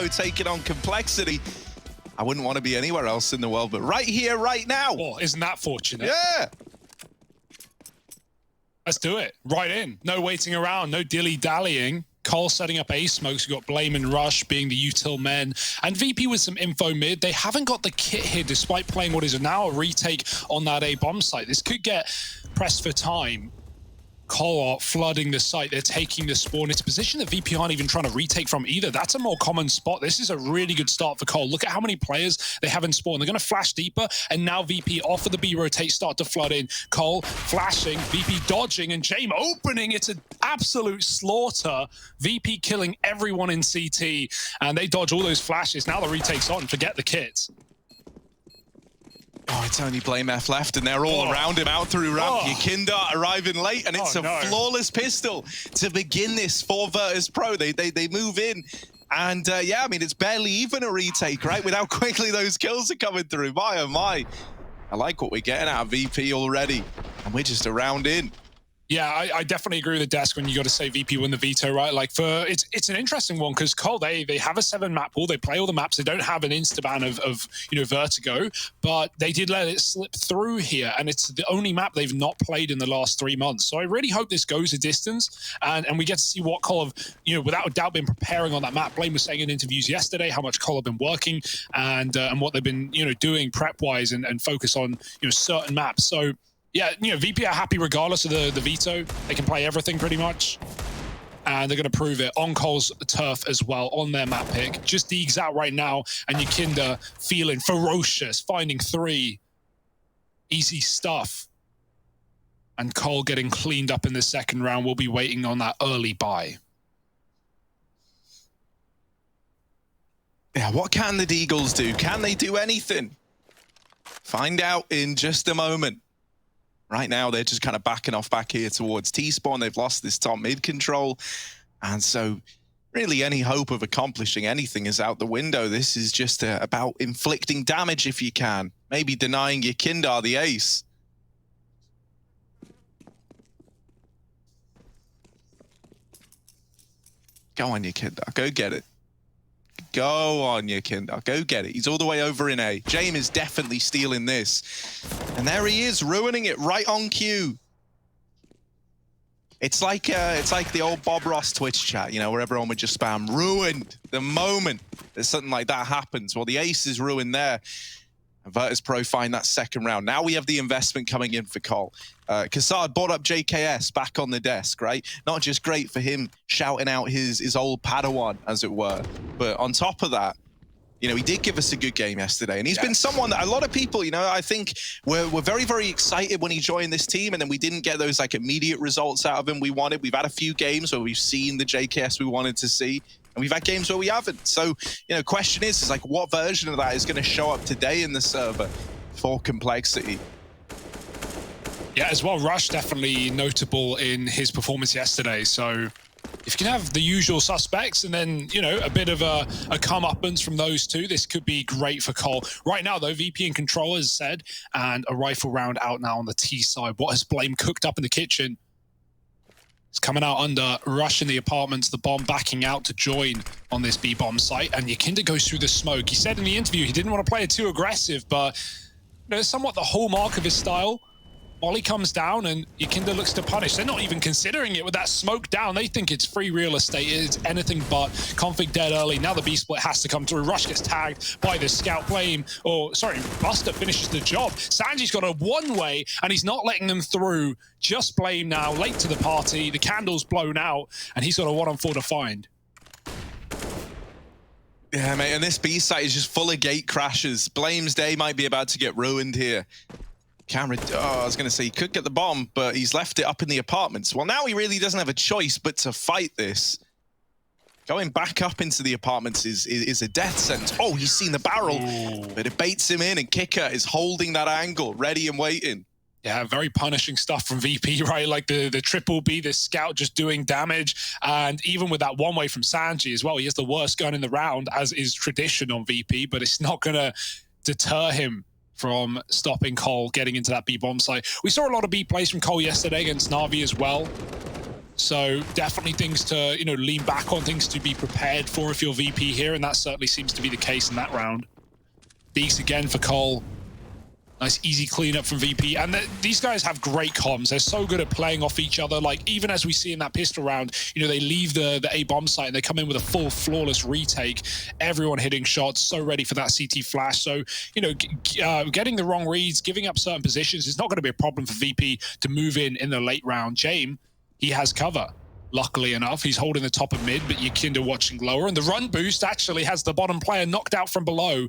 taking on Complexity. I wouldn't want to be anywhere else in the world, but right here, right now. Oh, isn't that fortunate? Yeah. Let's do it. Right in. No waiting around. No dilly-dallying. Cole setting up A smokes. We've got Blame and Rush being the util men. And VP with some info mid. They haven't got the kit here despite playing what is now a retake on that A bomb site. This could get pressed for time. Cole are flooding the site. They're taking the spawn. It's a position that VP aren't even trying to retake from either. That's a more common spot. This is a really good start for Cole. Look at how many players they have in spawn. They're going to flash deeper, and now VP off of the B rotate start to flood in. Cole flashing, VP dodging, and Jame opening. It's an absolute slaughter. VP killing everyone in CT, and they dodge all those flashes. Now the retake's on. Forget the kit. Oh, it's only Blame F left, and they're all around him out through ramp. Yakinda arriving late, and it's a flawless pistol to begin this for Virtus.pro. They move in, and yeah, I mean, it's barely even a retake, right? With how quickly those kills are coming through. My, oh my. I like what we're getting out of VP already, and we're just around in. Yeah, I definitely agree with the desk when you got to say VP win the veto, right? Like it's an interesting one because Cole, they have a 7-map pool. They play all the maps. They don't have an instaban of Vertigo, but they did let it slip through here, and it's the only map they've not played in the last 3 months. So I really hope this goes a distance, and we get to see what Cole have, without a doubt, been preparing on that map. Blame was saying in interviews yesterday how much Cole have been working and what they've been doing prep-wise and focus on certain maps. So. Yeah, VP are happy regardless of the veto. They can play everything pretty much. And they're going to prove it on Cole's turf as well, on their map pick. Just Deegs out right now, and Yakinda feeling ferocious, finding 3. Easy stuff. And Cole getting cleaned up in the second round. We'll be waiting on that early buy. Yeah, what can the Deagles do? Can they do anything? Find out in just a moment. Right now, they're just kind of backing off back here towards T-spawn. They've lost this top mid control. And so really any hope of accomplishing anything is out the window. This is just about inflicting damage if you can. Maybe denying Yakinda the ace. Go on, Yakinda. Go get it. Go on, Yakinda. Go get it. He's all the way over in A. Jame is definitely stealing this. And there he is, ruining it right on cue. It's like the old Bob Ross Twitch chat, where everyone would just spam ruined the moment that something like that happens. Well, the ace is ruined there. And Virtus.pro find that second round. Now we have the investment coming in for Cole. Kassad brought up JKS back on the desk, right? Not just great for him shouting out his old Padawan, as it were, but on top of that, he did give us a good game yesterday. And he's been someone that a lot of people, I think were very, very excited when he joined this team, and then we didn't get those immediate results out of him we wanted. We've had a few games where we've seen the JKS we wanted to see. And we've had games where we haven't. So, question is what version of that is going to show up today in the server for Complexity? Yeah, as well, Rush definitely notable in his performance yesterday. So if you can have the usual suspects and then, a bit of a comeuppance from those two, this could be great for Cole. Right now, though, VP and controller as said, and a rifle round out now on the T side. What has Blame cooked up in the kitchen? It's coming out under, Rush in the apartments, the bomb backing out to join on this B-bomb site, and Yakinda goes through the smoke. He said in the interview he didn't want to play it too aggressive, but it's somewhat the hallmark of his style. Molly comes down and Yakinda looks to punish. They're not even considering it with that smoke down. They think it's free real estate. It's anything but. Config dead early. Now the B-split has to come through. Rush gets tagged by the scout. Buster finishes the job. Sanji's got a one-way and he's not letting them through. Just Blame now, late to the party. The candle's blown out and he's got a 1-on-4 to find. Yeah, mate, and this B site is just full of gate crashes. Blame's day might be about to get ruined here. Camera, I was going to say he could get the bomb, but he's left it up in the apartments. Well, now he really doesn't have a choice but to fight this. Going back up into the apartments is a death sentence. Oh, he's seen the barrel, but it baits him in, and Kicker is holding that angle, ready and waiting. Yeah, very punishing stuff from VP, right? Like the triple B, this scout just doing damage. And even with that one-way from Sanji as well, he has the worst gun in the round, as is tradition on VP, but it's not going to deter him from stopping Cole getting into that B-bomb site. We saw a lot of B plays from Cole yesterday against Na'Vi as well. So definitely things to, you know, lean back on, things to be prepared for if you're VP here, and that certainly seems to be the case in that round. Beaks again for Cole. Nice easy cleanup from VP. And these guys have great comms. They're so good at playing off each other. Like, even as we see in that pistol round, you know, they leave the A-bomb site and they come in with a full flawless retake. Everyone hitting shots, so ready for that CT flash. So, you know, getting the wrong reads, giving up certain positions is not going to be a problem for VP to move in the late round. James, he has cover. Luckily enough, he's holding the top of mid, but Yakinda watching lower. And the run boost actually has the bottom player knocked out from below.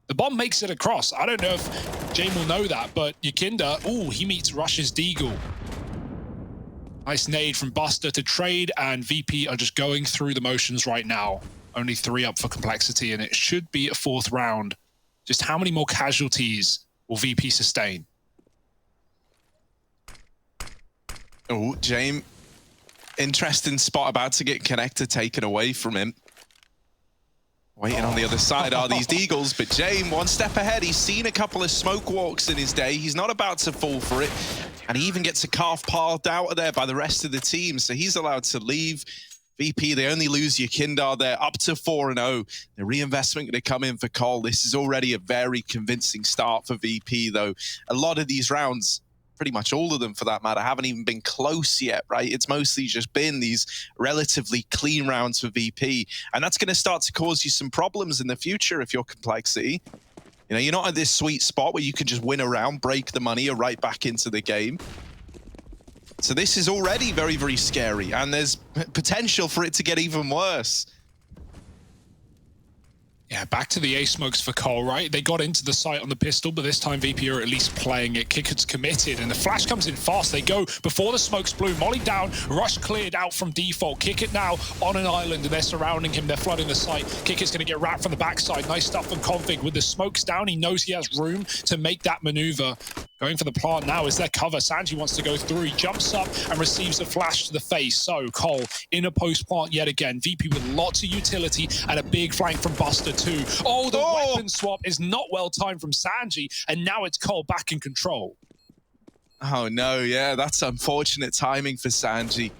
The bomb makes it across. I don't know if James will know that, but Yakinda, ooh, he meets Rush's Deagle. Nice nade from Buster to trade, and VP are just going through the motions right now. Only 3 up for complexity, and it should be a 4th round. Just how many more casualties will VP sustain? Oh, James, interesting spot about to get connector taken away from him. Waiting on the other side are these Deagles, but James, one step ahead. He's seen a couple of smoke walks in his day. He's not about to fall for it. And he even gets a calf piled out of there by the rest of the team. So he's allowed to leave. VP, they only lose Yakinda. They're up to 4-0. The reinvestment going to come in for Cole. This is already a very convincing start for VP, though. A lot of these rounds, pretty much all of them for that matter, haven't even been close yet, right? It's mostly just been these relatively clean rounds for VP. And that's going to start to cause you some problems in the future if you're complexity. You know, you're not at this sweet spot where you can just win a round, break the money, or right back into the game. So this is already very, very scary. And there's potential for it to get even worse. Yeah, back to the A smokes for Cole, right? They got into the site on the pistol, but this time VP are at least playing it. Kicker's committed, and the flash comes in fast. They go before the smokes blew. Molly down, Rush cleared out from default. Kickit now on an island, and they're surrounding him. They're flooding the site. Kicker's going to get wrapped from the backside. Nice stuff from Config. With the smokes down, he knows he has room to make that maneuver. Going for the plant now is their cover. Sanji wants to go through. He jumps up and receives a flash to the face. So Cole in a post plant yet again. VP with lots of utility and a big flank from Buster too. Oh, the weapon swap is not well timed from Sanji, and now it's Cole back in control. Oh no, yeah, that's unfortunate timing for Sanji.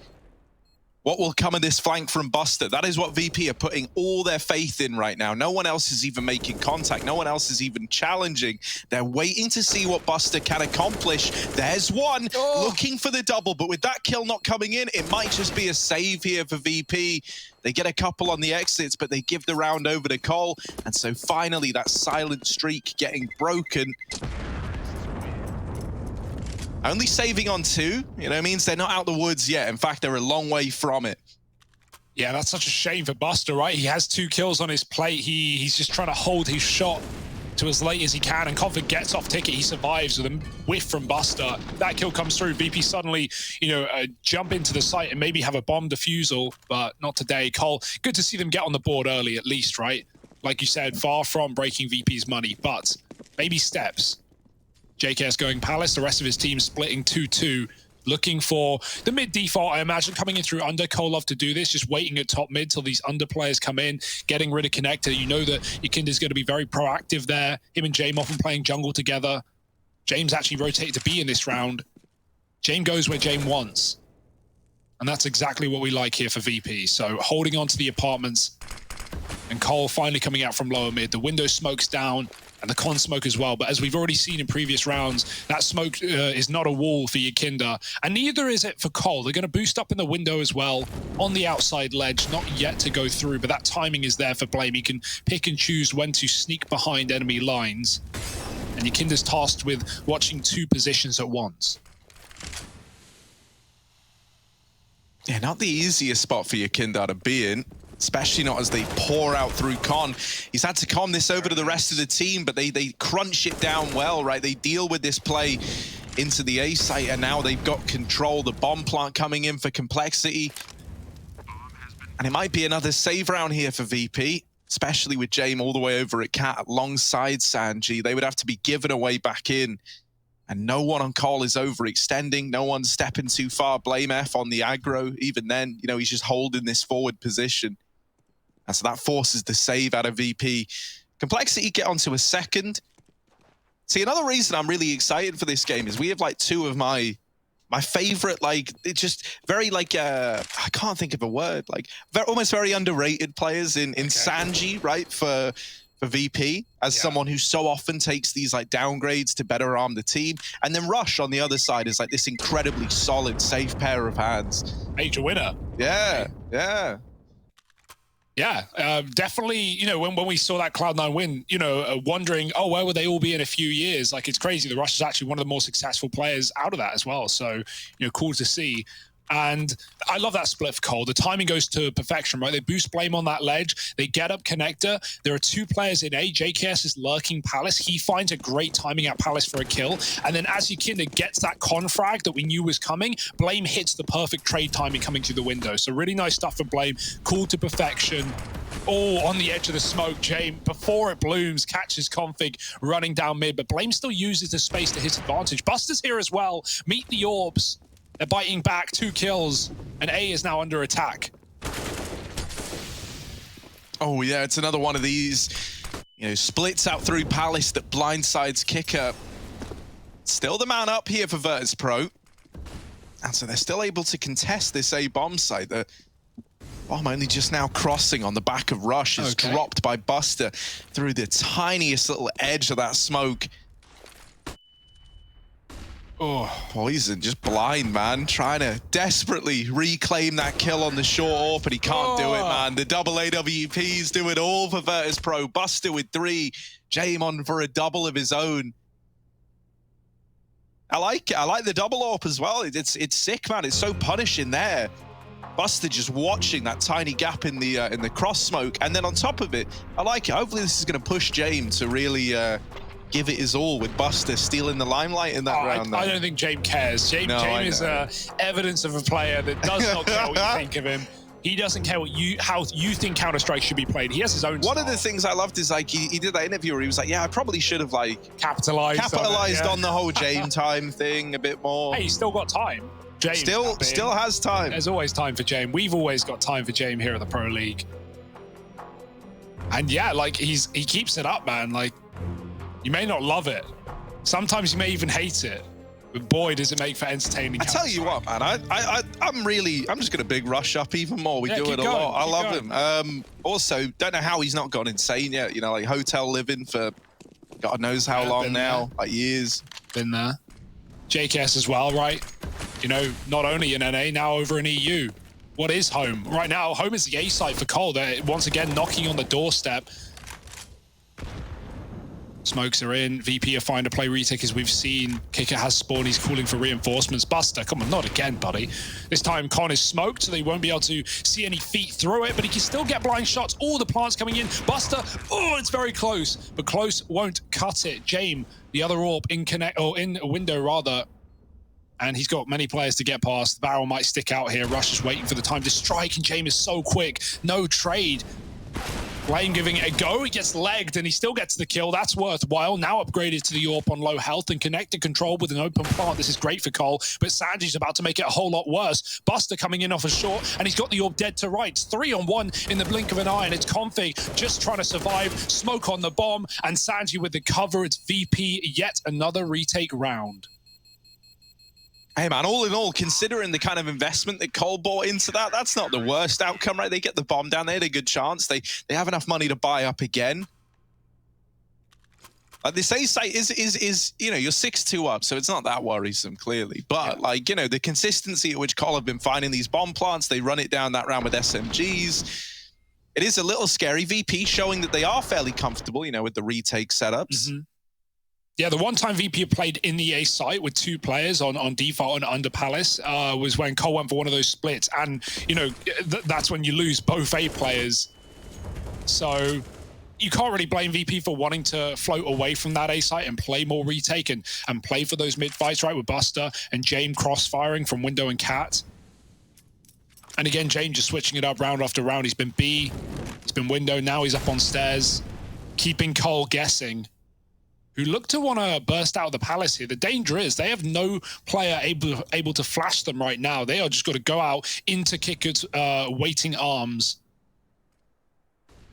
What will come of this flank from Buster? That is what VP are putting all their faith in right now. No one else is even making contact. No one else is even challenging. They're waiting to see what Buster can accomplish. There's one looking for the double, but with that kill not coming in, it might just be a save here for VP. They get a couple on the exits, but they give the round over to Cole. And so finally, that silent streak getting broken. Only saving on 2, you know, means they're not out the woods yet. In fact, they're a long way from it. Yeah, that's such a shame for Buster, right? He has 2 kills on his plate. He's just trying to hold his shot to as late as he can, and Config gets off ticket. He survives with a whiff from Buster. That kill comes through. VP suddenly, you know, jump into the site and maybe have a bomb defusal, but not today. Cole, good to see them get on the board early at least, right? Like you said, far from breaking VP's money, but baby steps. JKS going Palace, the rest of his team splitting 2-2, looking for the mid default, I imagine, coming in through under. Cole love to do this, just waiting at top mid till these under players come in, getting rid of connector. You know that Yakinda's going to be very proactive there. Him and James often playing jungle together. James actually rotated to B in this round. James goes where James wants. And that's exactly what we like here for VP. So holding on to the apartments, and Cole finally coming out from lower mid. The window smokes down, and the con smoke as well. But as we've already seen in previous rounds, that smoke is not a wall for Yakinda, and neither is it for Cole. They're going to boost up in the window as well on the outside ledge, not yet to go through, but that timing is there for Blame. He can pick and choose when to sneak behind enemy lines, and Yakinda's tasked with watching 2 positions at once. Yeah, not the easiest spot for Yakinda to be in, especially not as they pour out through Con. He's had to con this over to the rest of the team, but they crunch it down well, right? They deal with this play into the A site, and now they've got control. The bomb plant coming in for complexity. And it might be another save round here for VP, especially with James all the way over at Cat alongside Sanji. They would have to be given away back in. And no one on Cole is overextending. No one's stepping too far. Blame F on the aggro. Even then, you know, he's just holding this forward position. And so that forces the save out of VP. Complexity get onto a second. See, another reason I'm really excited for this game is we have like 2 of my my favorite, like, it's just very, like, I can't think of a word, like, almost very underrated players in Sanji, right, for VP, as someone who so often takes these, like, downgrades to better arm the team. And then Rush on the other side is, like, this incredibly solid, safe pair of hands. Major winner. Yeah, yeah. Yeah, definitely, you know, when we saw that Cloud9 win, you know, wondering, oh, where would they all be in a few years? Like, it's crazy. The Rush is actually one of the more successful players out of that as well. So, you know, cool to see. And I love that split for Cole. The timing goes to perfection, right? They boost Blame on that ledge. They get up connector. There are two players in A. JKS is lurking Palace. He finds a great timing at Palace for a kill. And then as Yukinda gets that confrag that we knew was coming, Blame hits the perfect trade timing coming through the window. So really nice stuff for Blame. Cool to perfection. Oh, on the edge of the smoke, James, before it blooms, catches config running down mid. But Blame still uses the space to his advantage. Buster's here as well. Meet the orbs. They're biting back, 2 kills, and A is now under attack. Oh yeah, it's another one of these, you know, splits out through Palace that blindsides Kicker. Still the man up here for Virtus.pro. And so they're still able to contest this A bomb site. The bomb only just now crossing on the back of Rush is dropped by Buster through the tiniest little edge of that smoke. Oh, Poison, just blind, man. Trying to desperately reclaim that kill on the short AWP, but he can't do it, man. The double AWPs do it all for Virtus.pro. Buster with 3, Jame on for a double of his own. I like it. I like the double AWP as well. It's sick, man. It's so punishing there. Buster just watching that tiny gap in the cross smoke, and then on top of it, I like it. Hopefully this is going to push Jame to really give it his all, with Buster stealing the limelight in that round. I don't think Jame cares. Jame is evidence of a player that does not care what you think of him. He doesn't care how you think Counter-Strike should be played. He has his own style. One of the things I loved is, like, he did that interview where he was like, yeah, I probably should have, like, capitalized on the whole Jame time thing a bit more. Hey, he's still got time. Jame still has time. There's always time for Jame. We've always got time for Jame here at the Pro League. And yeah, like, he keeps it up, man. Like, you may not love it. Sometimes you may even hate it. But boy, does it make for entertaining. I tell you what, man, I'm just gonna big Rush up even more. We do it a lot. I love him. Also, don't know how he's not gone insane yet. You know, like, hotel living for God knows how long now, like years. Been there. JKS as well, right? You know, not only in NA, now over in EU. What is home? Right now, home is the A site for Cole. They're once again knocking on the doorstep. Smokes are in. VP are fine to play retake, as we've seen. Kicker has spawned. He's calling for reinforcements. Buster, come on, not again, buddy. This time Con is smoked, so they won't be able to see any feet through it, but he can still get blind shots. All the plants coming in. Buster, oh, it's very close, but close won't cut it. Jame, the other AWP in a window rather, and he's got many players to get past. The barrel might stick out here. Rush is waiting for the time to strike, and Jame is so quick. No trade. Blame giving it a go. He gets legged, and he still gets the kill. That's worthwhile. Now upgraded to the AWP on low health and connected control with an open plant. This is great for Cole, but Sanji's about to make it a whole lot worse. Buster coming in off a short, and he's got the AWP dead to rights. 3-on-1 in the blink of an eye, and it's Config just trying to survive. Smoke on the bomb, and Sanji with the cover. It's VP, yet another retake round. Hey, man, all in all, considering the kind of investment that Cole bought into that, that's not the worst outcome, right? They get the bomb down. They had a good chance. They have enough money to buy up again. Like, this A site is you know, you're 6-2 up, so it's not that worrisome, clearly. But, like, you know, the consistency at which Cole have been finding these bomb plants, they run it down that round with SMGs. It is a little scary. VP showing that they are fairly comfortable, you know, with the retake setups. Mm-hmm. Yeah, the one time VP played in the A site with 2 players on default and under Palace was when Cole went for one of those splits. And, you know, that's when you lose both A players. So you can't really blame VP for wanting to float away from that A site and play more retake and play for those mid fights, right, with Buster and Jame cross-firing from Window and Cat. And again, Jame just switching it up round after round. He's been B, he's been Window, now he's up on stairs, keeping Cole guessing, who look to want to burst out of the Palace here. The danger is they have no player able to flash them right now. They are just got to go out into Kicker's waiting arms.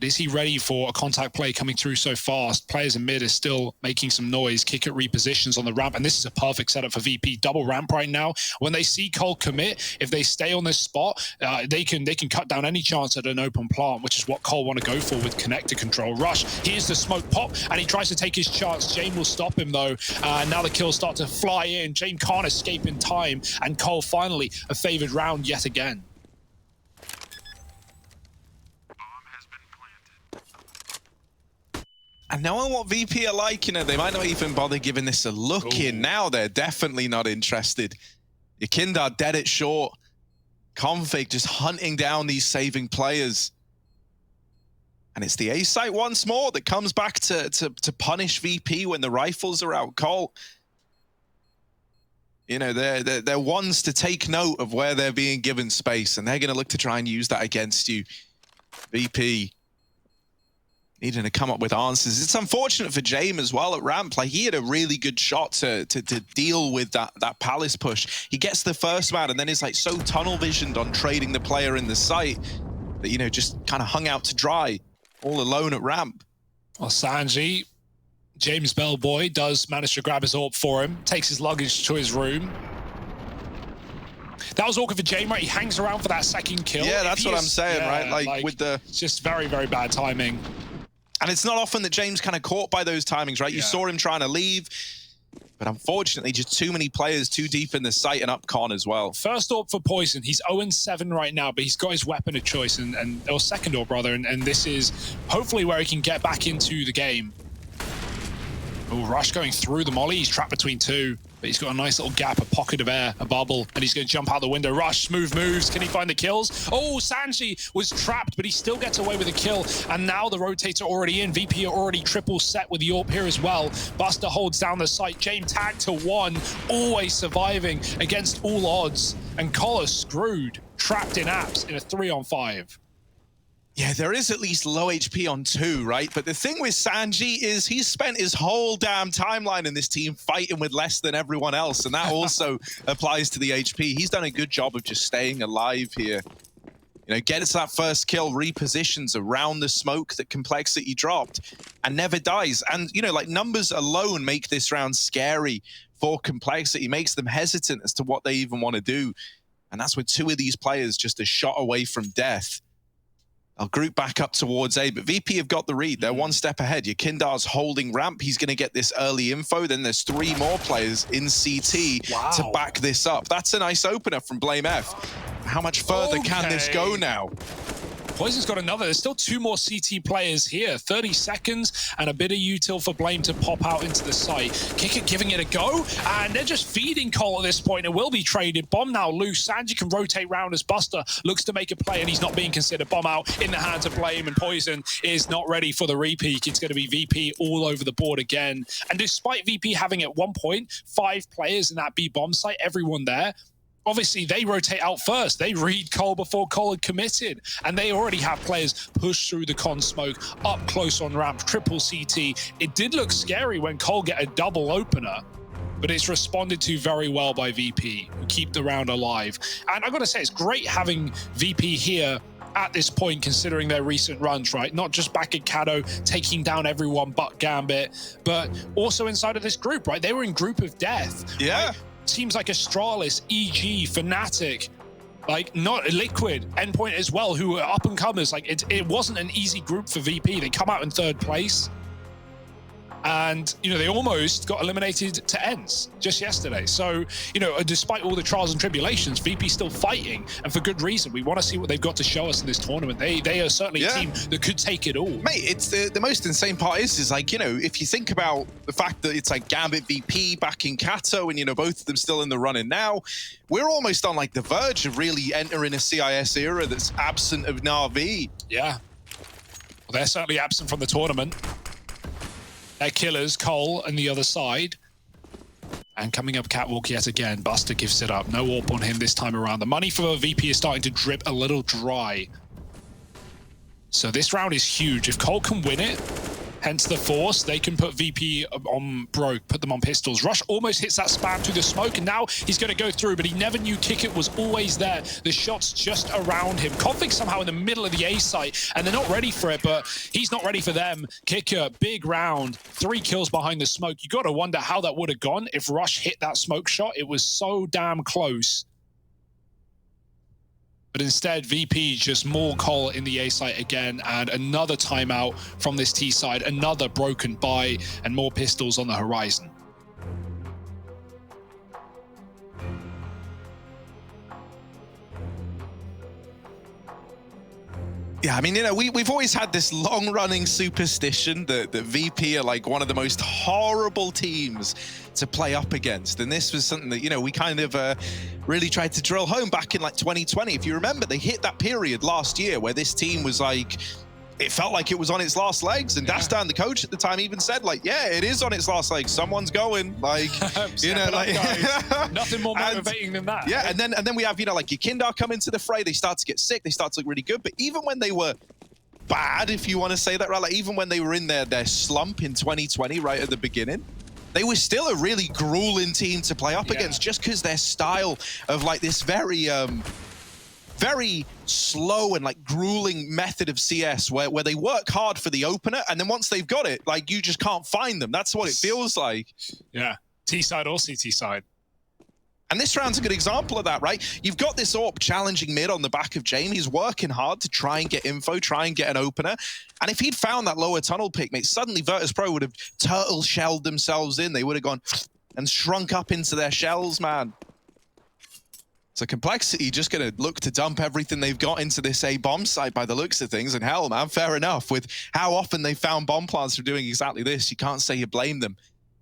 Is he ready for a contact play coming through so fast? Players in mid are still making some noise. Kick it repositions on the ramp, and this is a perfect setup for VP. Double ramp right now. When they see Cole commit, if they stay on this spot, they can cut down any chance at an open plant, which is what Cole want to go for with connector control. Rush, here's the smoke pop, and he tries to take his chance. Jame will stop him though. Now the kills start to fly in. Jame can't escape in time, and Cole finally a favored round yet again. And knowing what VP are like, you know, they might not even bother giving this a look in. Now they're definitely not interested. Yakindar dead at short. Config just hunting down these saving players. And it's the A site once more that comes back to punish VP when the rifles are out. Cole, you know, they're ones to take note of where they're being given space, and they're going to look to try and use that against you. VP needing to come up with answers. It's unfortunate for Jame as well at ramp. Like, he had a really good shot to deal with that Palace push. He gets the first man and then is like so tunnel visioned on trading the player in the site that, you know, just kind of hung out to dry all alone at ramp. Well, Sanji, James Bellboy does manage to grab his AWP for him, takes his luggage to his room. That was awkward for Jame, right? He hangs around for that second kill. Yeah, that's what I'm saying, right? Like with the... It's just very, very bad timing. And it's not often that James kind of caught by those timings, right? You saw him trying to leave, but unfortunately, just too many players too deep in the site and up con as well. First AWP for Poison. He's 0-7 right now, but he's got his weapon of choice, or second AWP, rather, and this is hopefully where he can get back into the game. Oh, Rush going through the molly. He's trapped between two, but he's got a nice little gap, a pocket of air, a bubble, and he's going to jump out the window. Rush, smooth moves. Can he find the kills? Oh, Sanji was trapped, but he still gets away with a kill, and now the rotates are already in. VP are already triple set with the AWP here as well. Buster holds down the site. Jame tagged to one, always surviving against all odds, and Collar screwed, trapped in apps in a 3-on-5. Yeah, there is at least low HP on 2, right? But the thing with Sanji is he's spent his whole damn timeline in this team fighting with less than everyone else, and that also applies to the HP. He's done a good job of just staying alive here. You know, gets that first kill, repositions around the smoke that Complexity dropped, and never dies. And, you know, like, numbers alone make this round scary for Complexity, makes them hesitant as to what they even want to do. And that's with 2 of these players just a shot away from death. I'll group back up towards A, but VP have got the read. They're one step ahead. Yakindar's holding ramp. He's going to get this early info. Then there's 3 more players in CT to back this up. That's a nice opener from Blame F. How much further can this go now? Poison's got another. There's still 2 more CT players here. 30 seconds and a bit of util for Blame to pop out into the site. Kick it, giving it a go, and they're just feeding Cole at this point. It will be traded. Bomb now loose. Sanji can rotate round as Buster looks to make a play, and he's not being considered. Bomb out in the hands of Blame, and Poison is not ready for the repeat. It's going to be VP all over the board again. And despite VP having at one point 5 players in that B bomb site, everyone there, obviously, they rotate out first. They read Cole before Cole had committed. And they already have players push through the con smoke, up close on ramp, triple CT. It did look scary when Cole get a double opener, but it's responded to very well by VP, who keep the round alive. And I've got to say, it's great having VP here at this point, considering their recent runs, right? Not just back at Cato, taking down everyone but Gambit, but also inside of this group, right? They were in Group of Death. Yeah. Right? Teams like Astralis, EG, Fnatic, like not Liquid, Endpoint as well, who were up and comers. Like it wasn't an easy group for VP. They come out in 3rd place. And, you know, they almost got eliminated to ENCE just yesterday. So, you know, despite all the trials and tribulations, VP's still fighting, and for good reason. We want to see what they've got to show us in this tournament. They are certainly a team that could take it all. Mate, it's the most insane part is like, you know, if you think about the fact that it's like Gambit VP back in Kato, and, you know, both of them still in the running now, we're almost on like the verge of really entering a CIS era that's absent of Na'Vi. Yeah. Well, they're certainly absent from the tournament. They're killers, Cole on the other side. And coming up catwalk yet again, Buster gives it up. No AWP on him this time around. The money for VP is starting to drip a little dry. So this round is huge. If Cole can win it, Hence the force. They can put VP on broke, put them on pistols. Rush almost hits that spam through the smoke, and now he's going to go through, but he never knew Kickit was always there. The shot's just around him. Config somehow in the middle of the A site, and they're not ready for it, but he's not ready for them. Kicker, big round, 3 kills behind the smoke. You got to wonder how that would have gone if Rush hit that smoke shot. It was so damn close. But instead, VP just more Cole in the A site again, and another timeout from this T side, another broken buy, and more pistols on the horizon. Yeah, I mean, you know, we've always had this long-running superstition that VP are like one of the most horrible teams to play up against. And this was something that, you know, we kind of really tried to drill home back in like 2020. If you remember, they hit that period last year where this team was like, it felt like it was on its last legs. And Dastan, the coach at the time, even said like, yeah, it is on its last legs. Someone's going, like, you know, like nothing more motivating than that. Yeah, and then we have, you know, like your Kindar come into the fray. They start to get sick. They start to look really good. But even when they were bad, if you want to say that, right? Like even when they were in their slump in 2020, right at the beginning, they were still a really grueling team to play up against, just because their style of like this very slow and like grueling method of CS where they work hard for the opener, and then once they've got it, like you just can't find them. That's what it feels like. Yeah, T side or CT side. And this round's a good example of that, right? You've got this AWP challenging mid on the back of Jamie. He's working hard to try and get info, try and get an opener. And if he'd found that lower tunnel pick, mate, suddenly Virtus.pro would have turtle shelled themselves in. They would have gone and shrunk up into their shells, man. So Complexity just going to look to dump everything they've got into this A bomb site by the looks of things. And hell, man, fair enough. With how often they found bomb plants for doing exactly this, you can't say you blame them.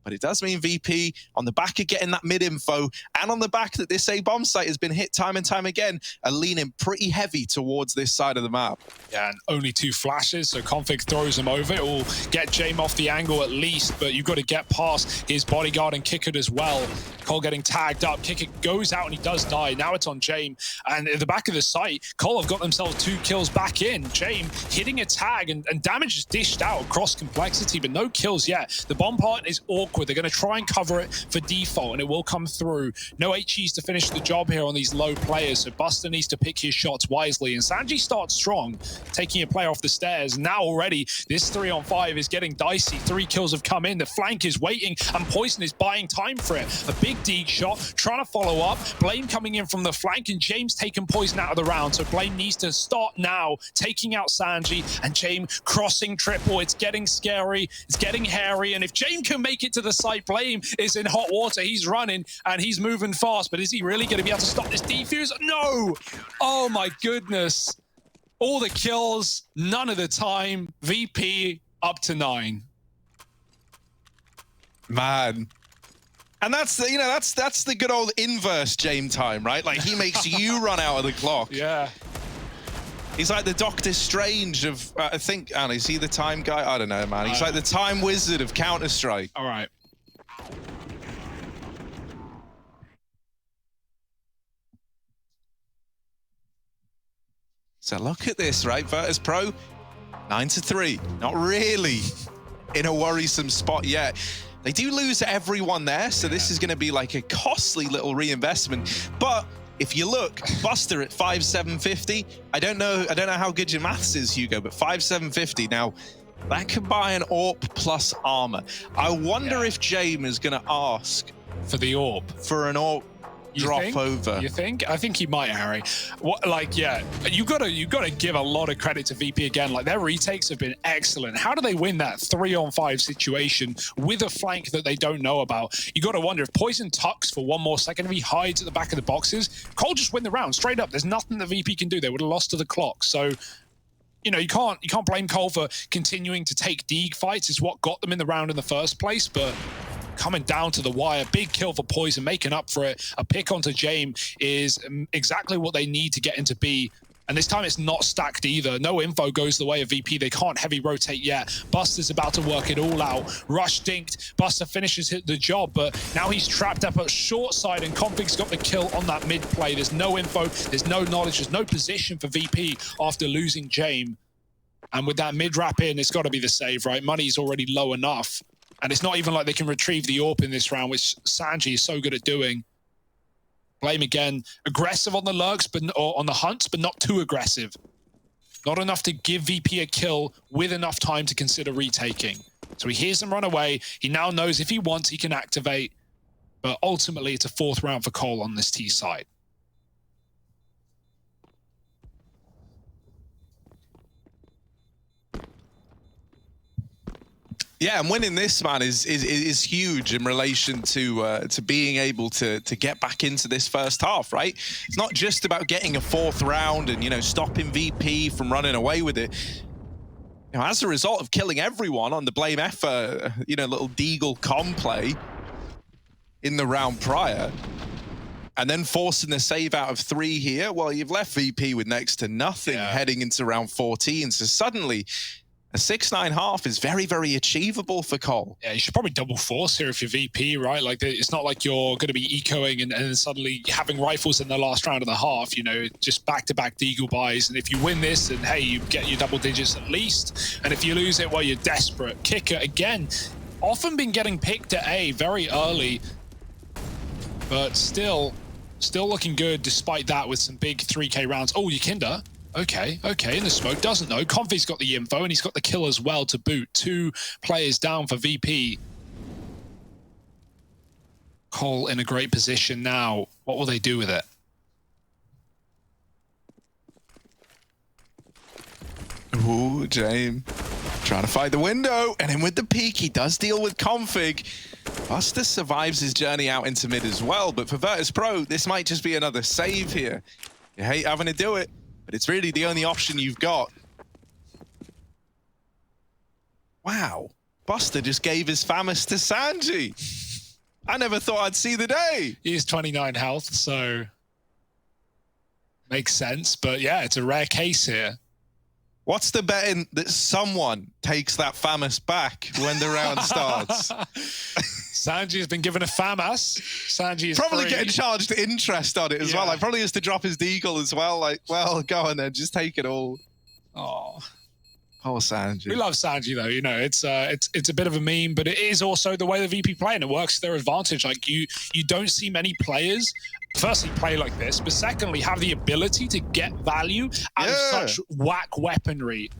But it does mean VP, on the back of getting that mid-info, and on the back that this A-bomb site has been hit time and time again, are leaning pretty heavy towards this side of the map. Yeah, and only 2 flashes, so Config throws him over. It will get Jame off the angle at least, but you've got to get past his bodyguard and Kickit as well. Cole getting tagged up. Kickit goes out and he does die. Now it's on Jame. And at the back of the site, Cole have got themselves 2 kills back in. Jame hitting a tag, and damage is dished out across Complexity, but no kills yet. The bomb part is awkward. They're going to try and cover it for default, and it will come through. No HEs to finish the job here on these low players, so Buster needs to pick his shots wisely. And Sanji starts strong, taking a player off the stairs. Now already, this 3-on-5 is getting dicey. 3 kills have come in. The flank is waiting, and Poison is buying time for it. A big deed shot, trying to follow up. Blame coming in from the flank, and James taking Poison out of the round. So Blame needs to start now, taking out Sanji, and James crossing triple. It's getting scary. It's getting hairy, and if James can make it to the site, Blame is in hot water. He's running and he's moving fast, but is he really going to be able to stop this defuse? No! Oh my goodness. All the kills, none of the time. VP up to 9. Man. And that's the, you know, that's the good old inverse Jame time, right? Like he makes you run out of the clock. Yeah. He's like the Doctor Strange of, I think, is he the time guy? I don't know, man. He's like the time wizard of Counter-Strike. All right. So look at this, right? Virtus.pro, 9-3. Not really in a worrisome spot yet. They do lose everyone there, so this is going to be like a costly little reinvestment. But if you look, Buster at 5,750. I don't know how good your maths is, Hugo, but 5,750. Now, that could buy an AWP plus armor. I wonder if Jame is going to ask for the AWP. For an AWP drop over. You think? I think he might, Harry. What, like, yeah, you gotta give a lot of credit to VP again. Like, their retakes have been excellent. How do they win that 3-on-5 situation with a flank that they don't know about? You gotta wonder if Poison tucks for 1 more second, if he hides at the back of the boxes, Cole just win the round straight up. There's nothing that VP can do. They would have lost to the clock. So, you know, you can't blame Cole for continuing to take Deeg fights. It's what got them in the round in the first place, but coming down to the wire, big kill for Poison, making up for it. A pick onto Jame is exactly what they need to get into B. And this time it's not stacked either. No info goes the way of VP. They can't heavy rotate yet. Buster's about to work it all out. Rush dinked. Buster finishes the job, but now he's trapped up at short side, and Config's got the kill on that mid play. There's no info, there's no knowledge, there's no position for VP after losing Jame. And with that mid-wrap in, it's got to be the save, right? Money's already low enough. And it's not even like they can retrieve the AWP in this round, which Sanji is so good at doing. Blame again, aggressive on the lurks, or on the hunts, but not too aggressive. Not enough to give VP a kill with enough time to consider retaking. So he hears them run away. He now knows if he wants, he can activate. But ultimately, it's a 4th round for Cole on this T side. Yeah, and winning this, man, is huge in relation to being able to get back into this first half, right? It's not just about getting a 4th round and, you know, stopping VP from running away with it. You know, as a result of killing everyone on the Blame F, you know, little Deagle com play in the round prior, and then forcing the save out of 3 here, well, you've left VP with next to nothing heading into round 14. So suddenly, a 6-9 half is very, very achievable for Cole. Yeah, you should probably double force here if you're VP, right? Like, it's not like you're going to be ecoing and then suddenly having rifles in the last round of the half, you know, just back-to-back Deagle buys. And if you win this, then, hey, you get your double digits at least. And if you lose it, well, you're desperate. Kicker, again, often been getting picked at A very early, but still looking good despite that with some big 3K rounds. Oh, Yakinda. Okay, in the smoke, doesn't know. Comfy's got the info, and he's got the kill as well to boot. 2 players down for VP. Cole in a great position now. What will they do with it? Ooh, James trying to find the window, and in with the peek, he does deal with Config. Buster survives his journey out into mid as well, but for Virtus.pro, this might just be another save here. You hate having to do it, but it's really the only option you've got. Wow, Buster just gave his FAMAS to Sanji. I never thought I'd see the day. He has 29 health, so makes sense. But yeah, it's a rare case here. What's the betting that someone takes that FAMAS back when the round starts? Sanji has been given a FAMAS. Sanji is probably free. getting charged interest on it as well. Like, probably has to drop his Deagle as well. Like, well, go on then, just take it all. Oh, poor Sanji. We love Sanji though. You know, it's a bit of a meme, but it is also the way the VP play, and it works to their advantage. Like, you don't see many players firstly play like this, but secondly have the ability to get value out of such whack weaponry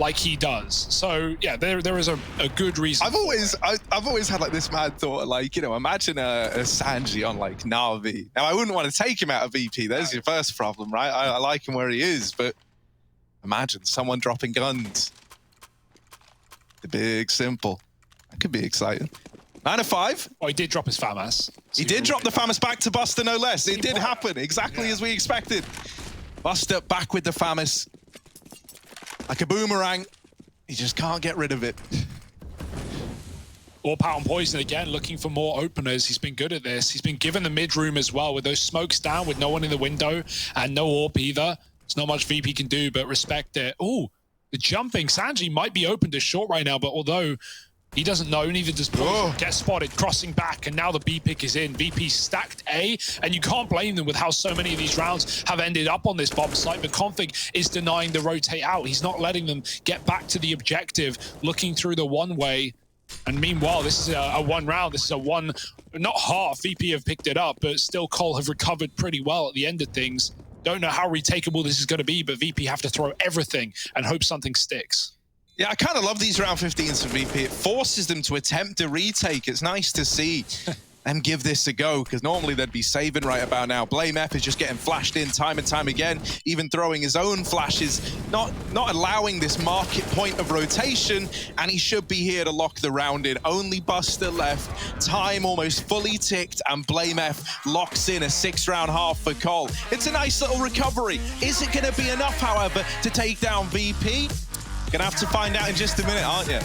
like he does. So yeah, there is a good reason. I've always had like this mad thought, like, you know, imagine a Sanji on like Na'Vi. Now I wouldn't want to take him out of VP. There's your first problem, right? I like him where he is, but imagine someone dropping guns. The big simple. That could be exciting. 9-5. Oh, he did drop his FAMAS. So he did drop the FAMAS back to Buster, no less. It did happen exactly as we expected. Buster back with the FAMAS. Like a boomerang. He just can't get rid of it. Or Power and Poison again, looking for more openers. He's been good at this. He's been given the mid room as well with those smokes down with no one in the window and no AWP either. There's not much VP can do, but respect it. Oh, the jumping. Sanji might be open to short right now, but although he doesn't know, neither does Poison. Get spotted, crossing back, and now the B pick is in. VP stacked A, and you can't blame them with how so many of these rounds have ended up on this bomb site, but Config is denying the rotate out. He's not letting them get back to the objective, looking through the one-way. And meanwhile, this is a one round. This is a one, not half. VP have picked it up, but still Cole have recovered pretty well at the end of things. Don't know how retakeable this is going to be, but VP have to throw everything and hope something sticks. Yeah, I kind of love these round 15s for VP. It forces them to attempt a retake. It's nice to see them give this a go, because normally they'd be saving right about now. Blame F is just getting flashed in time and time again, even throwing his own flashes, not allowing this market point of rotation, and he should be here to lock the round in. Only Buster left, time almost fully ticked, and Blame F locks in a 6-round half for Cole. It's a nice little recovery. Is it going to be enough, however, to take down VP? Gonna have to find out in just a minute, aren't you?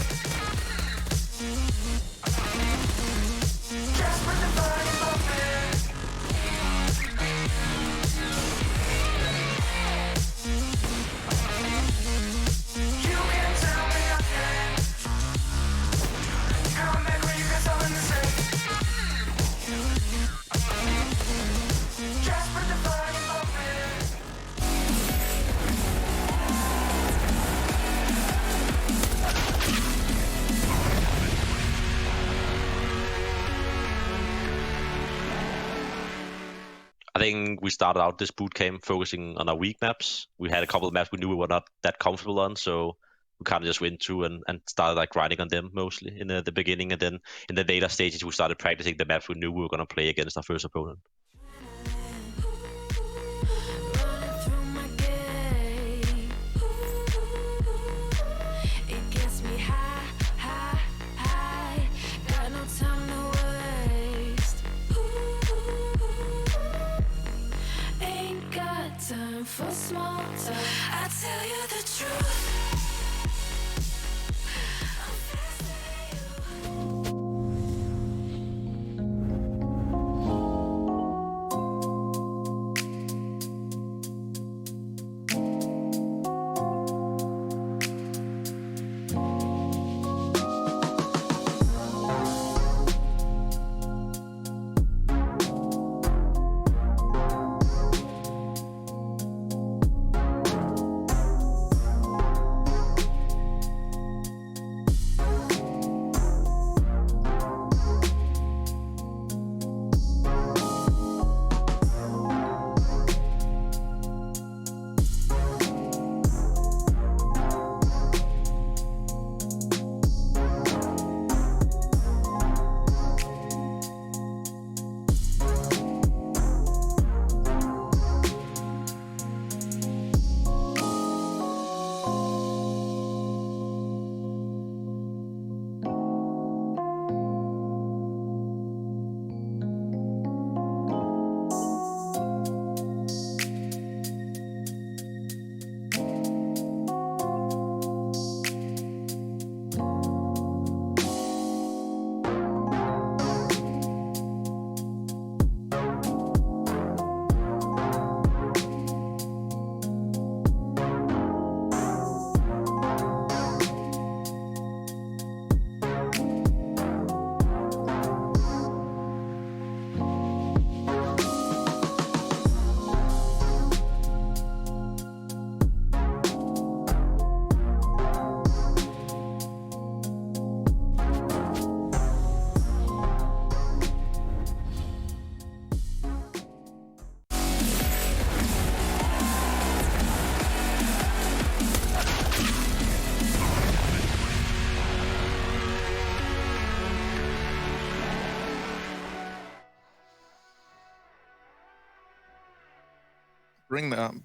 think we started out this boot camp focusing on our weak maps. We had a couple of maps we knew we were not that comfortable on, so we kind of just went through and started like grinding on them mostly in the beginning, and then in the later stages we started practicing the maps we knew we were going to play against our first opponent. For small talk, I tell you the truth.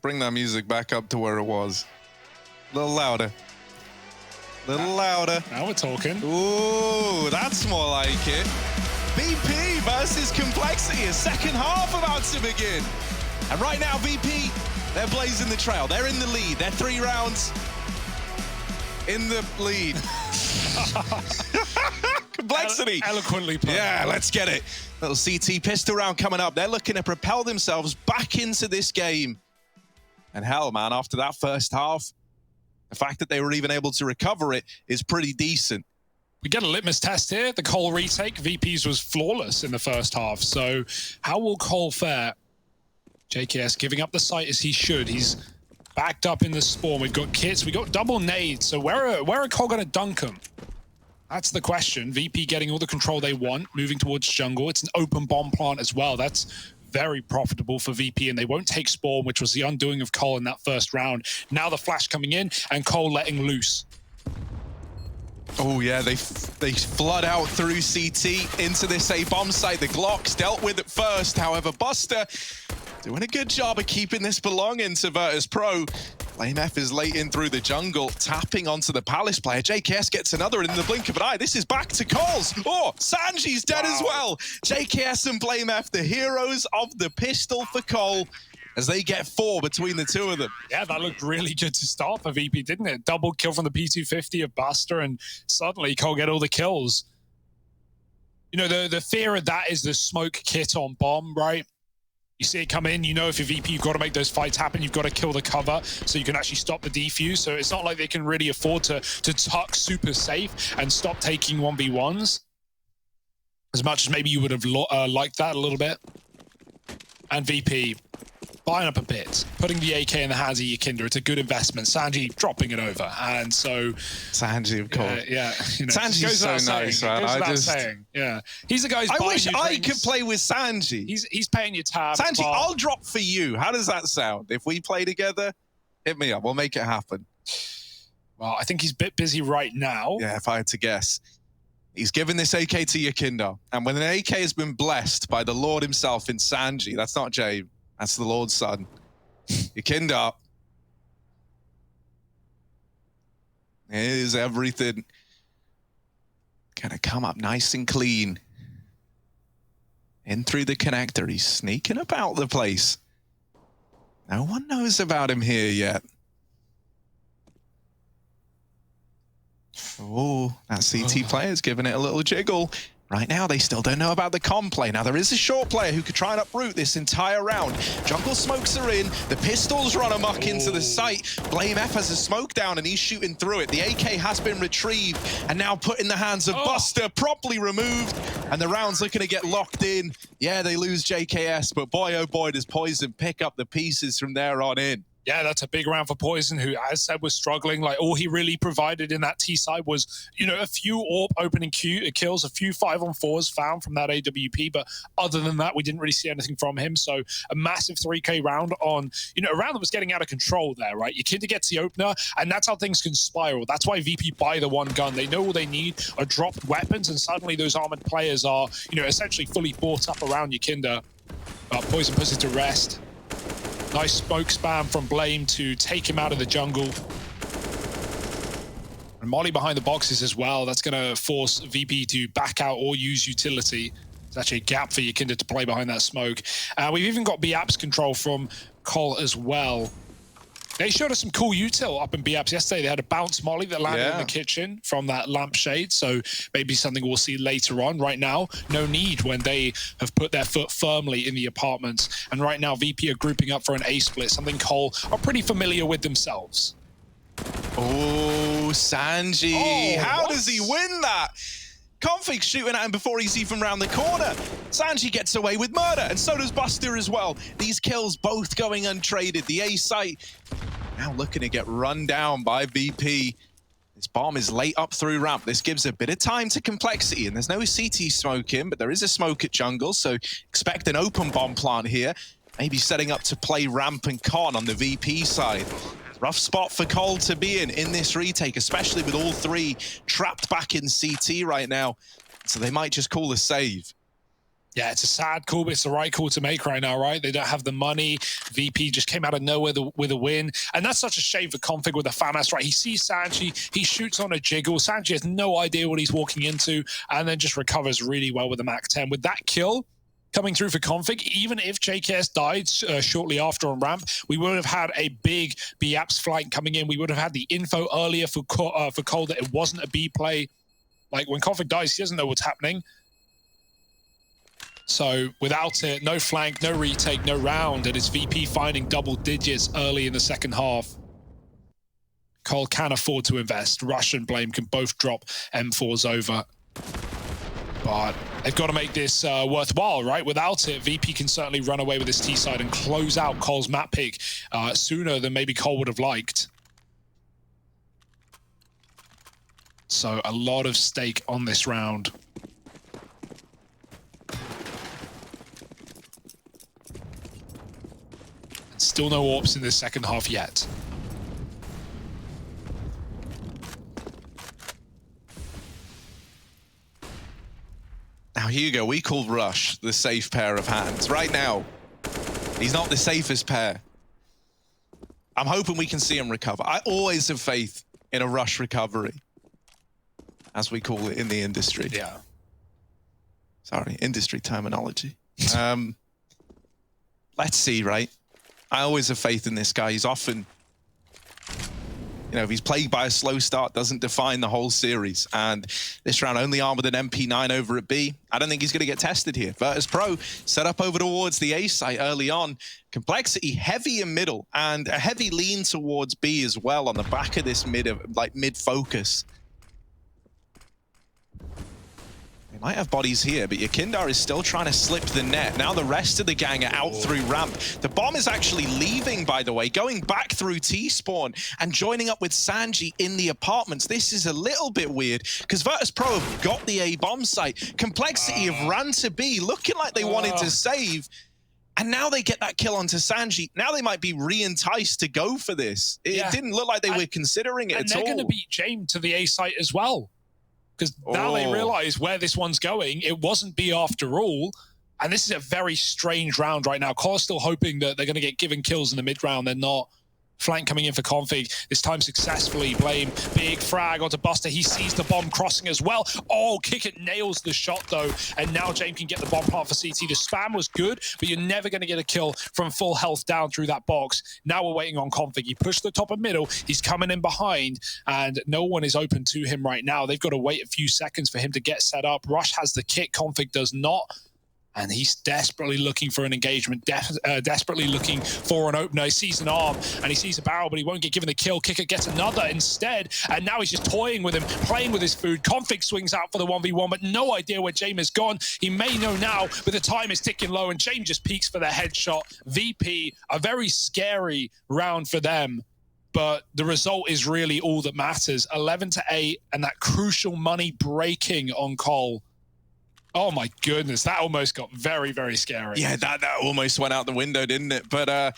Bring that music back up to where it was. A little louder. A little louder. Now we're talking. Ooh, that's more like it. VP versus Complexity, a second half about to begin. And right now, VP, they're blazing the trail. They're in the lead. They're 3 rounds in the lead. Complexity. Eloquently put. Yeah, let's get it. Little CT pistol round coming up. They're looking to propel themselves back into this game. And hell, man, after that first half, the fact that they were even able to recover it is pretty decent. We get a litmus test here. The Cole retake, VP's was flawless in the first half. So how will Cole fare? JKS giving up the site as he should. He's backed up in the spawn. We've got kits. We've got double nades. So where are Cole going to dunk them? That's the question. VP getting all the control they want, moving towards jungle. It's an open bomb plant as well. That's very profitable for VP, and they won't take spawn, which was the undoing of Cole in that first round. Now the flash coming in, and Cole letting loose. Oh yeah, they flood out through CT into this A bomb site. The Glocks dealt with it first. However, Buster doing a good job of keeping this belonging to Virtus.pro. BlameF is late in through the jungle, tapping onto the Palace player. JKS gets another in the blink of an eye. This is back to Coles. Oh, Sanji's dead as well. JKS and BlameF, the heroes of the pistol for Cole, as they get 4 between the two of them. Yeah, that looked really good to start for VP, didn't it? Double kill from the P250 of Buster, and suddenly Cole get all the kills. You know, the fear of that is the smoke kit on bomb, right? You see it come in, you know if you're VP, you've got to make those fights happen. You've got to kill the cover so you can actually stop the defuse. So it's not like they can really afford to tuck super safe and stop taking 1v1s. As much as maybe you would have liked that a little bit. And VP, buying up a bit, putting the AK in the hands of Yakinda. It's a good investment. Sanji dropping it over, and so Sanji, of course. yeah, you know, Sanji's so nice, man. Saying, yeah, he's the guy. I wish I could play with Sanji. He's paying your tab. Sanji, I'll drop for you. How does that sound? If we play together, hit me up. We'll make it happen. Well, I think he's a bit busy right now. Yeah, if I had to guess. He's given this AK to Yakinda. And when an AK has been blessed by the Lord himself in Sanji, that's not Jabe, that's the Lord's son. Yakinda. Here's everything. Gonna come up nice and clean. In through the connector. He's sneaking about the place. No one knows about him here yet. Oh, that CT player's giving it a little jiggle. Right now, they still don't know about the com play. Now, there is a short player who could try and uproot this entire round. Jungle smokes are in. The pistols run amok into the site. Blame F has a smoke down, and he's shooting through it. The AK has been retrieved and now put in the hands of Buster, properly removed. And the round's looking to get locked in. Yeah, they lose JKS, but boy, oh boy, does Poison pick up the pieces from there on in. Yeah, that's a big round for Poison, who, as said, was struggling. Like, all he really provided in that T side was, you know, a few AWP opening kills, a few 5-on-4s found from that AWP. But other than that, we didn't really see anything from him. So a massive 3K round on, you know, a round that was getting out of control there, right? Yakinda gets the opener, and that's how things can spiral. That's why VP buy the one gun. They know all they need are dropped weapons, and suddenly those armored players are, you know, essentially fully bought up around Yakinda. Poison puts it to rest. Nice smoke spam from Blame to take him out of the jungle. And Molly behind the boxes as well. That's going to force VP to back out or use utility. There's actually a gap for Yakinda to play behind that smoke. We've even got B-Apps control from Cole as well. They showed us some cool util up in B-Apps yesterday. They had a bounce molly that landed in the kitchen from that lampshade. So maybe something we'll see later on. Right now, no need when they have put their foot firmly in the apartments. And right now, VP are grouping up for an A split, something Cole are pretty familiar with themselves. Oh, Sanji. How does he win that? Config's shooting at him before he's even round the corner. Sanji gets away with murder, and so does Buster as well. These kills both going untraded. The A site now looking to get run down by VP. This bomb is late up through ramp. This gives a bit of time to Complexity, and there's no CT smoke in, but there is a smoke at jungle, so expect an open bomb plant here. Maybe setting up to play ramp and con on the VP side. Rough spot for Cole to be in this retake, especially with all three trapped back in CT right now. So they might just call a save. Yeah, it's a sad call, but it's the right call to make right now, right? They don't have the money. VP just came out of nowhere with a win. And that's such a shame for Config with a FAMAS, right? He sees Sanji, he shoots on a jiggle. Sanji has no idea what he's walking into, and then just recovers really well with the MAC-10. With that kill coming through for Config, even if JKS died shortly after on ramp, we would have had a big B-Apps flank coming in. We would have had the info earlier for Cole that it wasn't a B play. Like, when Config dies, he doesn't know what's happening. So without it, no flank, no retake, no round, and it's VP finding double digits early in the second half. Cole can afford to invest. Rush and Blame can both drop M4s over. But they've got to make this worthwhile, right? Without it, VP can certainly run away with this T side and close out Cole's map pick sooner than maybe Cole would have liked. So a lot of stake on this round. And still no AWPs in this second half yet. Now, Hugo, we call Rush the safe pair of hands. Right now, he's not the safest pair. I'm hoping we can see him recover. I always have faith in a Rush recovery, as we call it in the industry. Yeah. Sorry, industry terminology. Let's see, right? I always have faith in this guy. He's often, you know, if he's plagued by a slow start, doesn't define the whole series. And this round only armed with an MP9 over at B. I don't think he's going to get tested here. Virtus.pro set up over towards the A site early on. Complexity heavy in middle and a heavy lean towards B as well on the back of this mid focus. They Might have bodies here, but Yakindar is still trying to slip the net. Now the rest of the gang are out through ramp. The bomb is actually leaving, by the way, going back through T-spawn and joining up with Sanji in the apartments. This is a little bit weird because Virtus.pro have got the A bomb site. Complexity have ran to B, looking like they wanted to save. And now they get that kill onto Sanji. Now they might be re-enticed to go for this. It didn't look like they were considering it at all. And they're going to beat James to the A site as well. Because now they realize where this one's going. It wasn't B after all. And this is a very strange round right now. Core's still hoping that they're going to get given kills in the mid round. They're not. Flank coming in for Config, this time successfully. Blame, big frag onto Buster. He sees the bomb crossing as well. Oh, Kick It nails the shot though. And now James can get the bomb part for CT. The spam was good, but you're never going to get a kill from full health down through that box. Now we're waiting on Config. He pushed the top and middle. He's coming in behind, and no one is open to him right now. They've got to wait a few seconds for him to get set up. Rush has the kit, Config does not. And he's desperately looking for an engagement, desperately looking for an opener. He sees an arm and he sees a barrel, but he won't get given the kill. Kicker gets another instead, and now he's just toying with him, playing with his food. Config swings out for the 1v1, but no idea where James has gone. He may know now, but the time is ticking low, and James just peeks for the headshot. VP, a very scary round for them, but the result is really all that matters. 11-8, and that crucial money breaking on Cole. Oh my goodness, that almost got very, very scary. Yeah, that almost went out the window, didn't it? But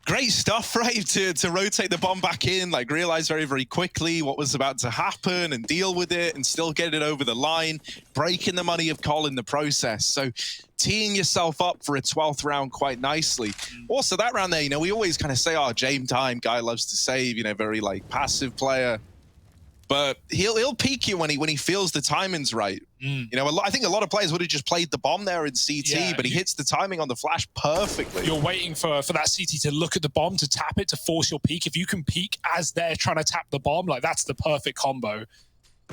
great stuff, right? To rotate the bomb back in, like realize very, very quickly what was about to happen and deal with it and still get it over the line, breaking the money of Cole in the process. So teeing yourself up for a 12th round quite nicely. Also, that round there, you know, we always kind of say, oh, James time, guy loves to save, you know, very like passive player. But he'll peak you when he feels the timing's right. You know, I think a lot of players would have just played the bomb there in CT, but he hits the timing on the flash perfectly. You're waiting for that CT to look at the bomb, to tap it, to force your peak. If you can peak as they're trying to tap the bomb, like that's the perfect combo.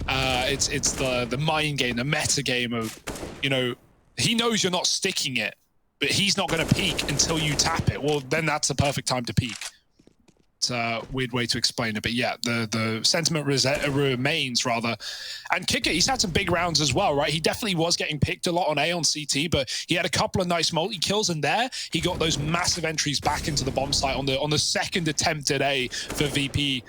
It's the mind game, the meta game of, you know, he knows you're not sticking it, but he's not going to peak until you tap it. Well, then that's the perfect time to peak. It's a weird way to explain it, but yeah, the sentiment remains rather. And Kicker, he's had some big rounds as well, right? He definitely was getting picked a lot on A on CT, but he had a couple of nice multi-kills, and there he got those massive entries back into the bomb site on the second attempt at A for VP,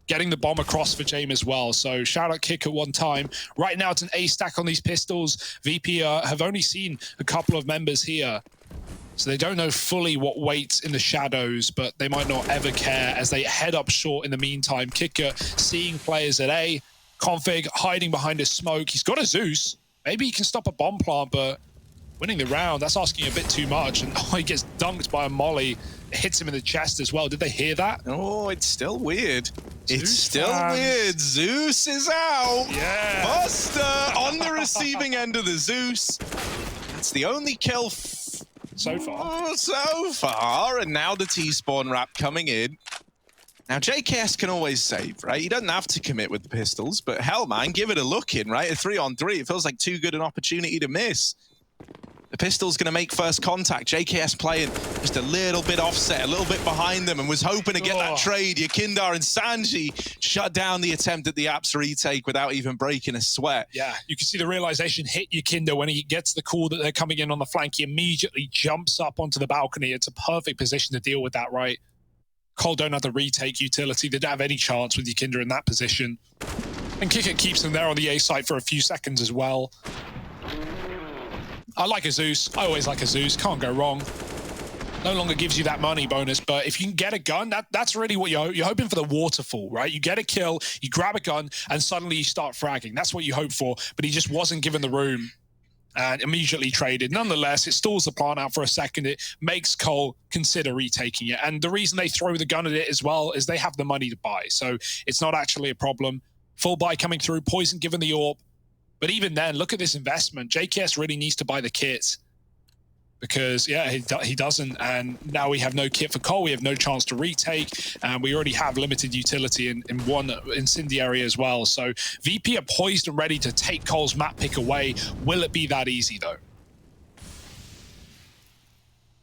getting the bomb across for James as well. So shout out Kick at one time. Right now it's an A stack on these pistols. VP have only seen a couple of members here, so they don't know fully what waits in the shadows, but they might not ever care as they head up short in the meantime. Kicker seeing players at A. Config hiding behind a smoke. He's got a Zeus. Maybe he can stop a bomb plant, but winning the round, that's asking a bit too much. And he gets dunked by a molly. It hits him in the chest as well. Did they hear that? Oh, it's still weird. It's still fans. weird. Zeus is out. Yeah. Buster on the receiving end of the Zeus. That's the only kill so far, and now the T-spawn wrap coming in. Now, JKS can always save, right? He doesn't have to commit with the pistols, but hell, man, give it a look in, right? A 3-on-3, it feels like too good an opportunity to miss. The pistol's going to make first contact. JKS playing just a little bit offset, a little bit behind them, and was hoping to get that trade. Yakindar and Sanji shut down the attempt at the Apps retake without even breaking a sweat. Yeah, you can see the realization hit Yakindar when he gets the call that they're coming in on the flank. He immediately jumps up onto the balcony. It's a perfect position to deal with that, right? Cole don't have the retake utility. They don't have any chance with Yakindar in that position. And Kicker keeps them there on the A site for a few seconds as well. I like a Zeus. I always like a Zeus. Can't go wrong. No longer gives you that money bonus, but if you can get a gun, that's really what you're hoping for, the waterfall, right? You get a kill, you grab a gun, and suddenly you start fragging. That's what you hope for, but he just wasn't given the room and immediately traded. Nonetheless, it stalls the plant out for a second. It makes Cole consider retaking it. And the reason they throw the gun at it as well is they have the money to buy. So it's not actually a problem. Full buy coming through, Poison given the AWP. But even then, look at this investment. JKS really needs to buy the kit because, yeah, he doesn't. And now we have no kit for Cole. We have no chance to retake. And we already have limited utility in one incendiary as well. So VP are poised and ready to take Cole's map pick away. Will it be that easy, though?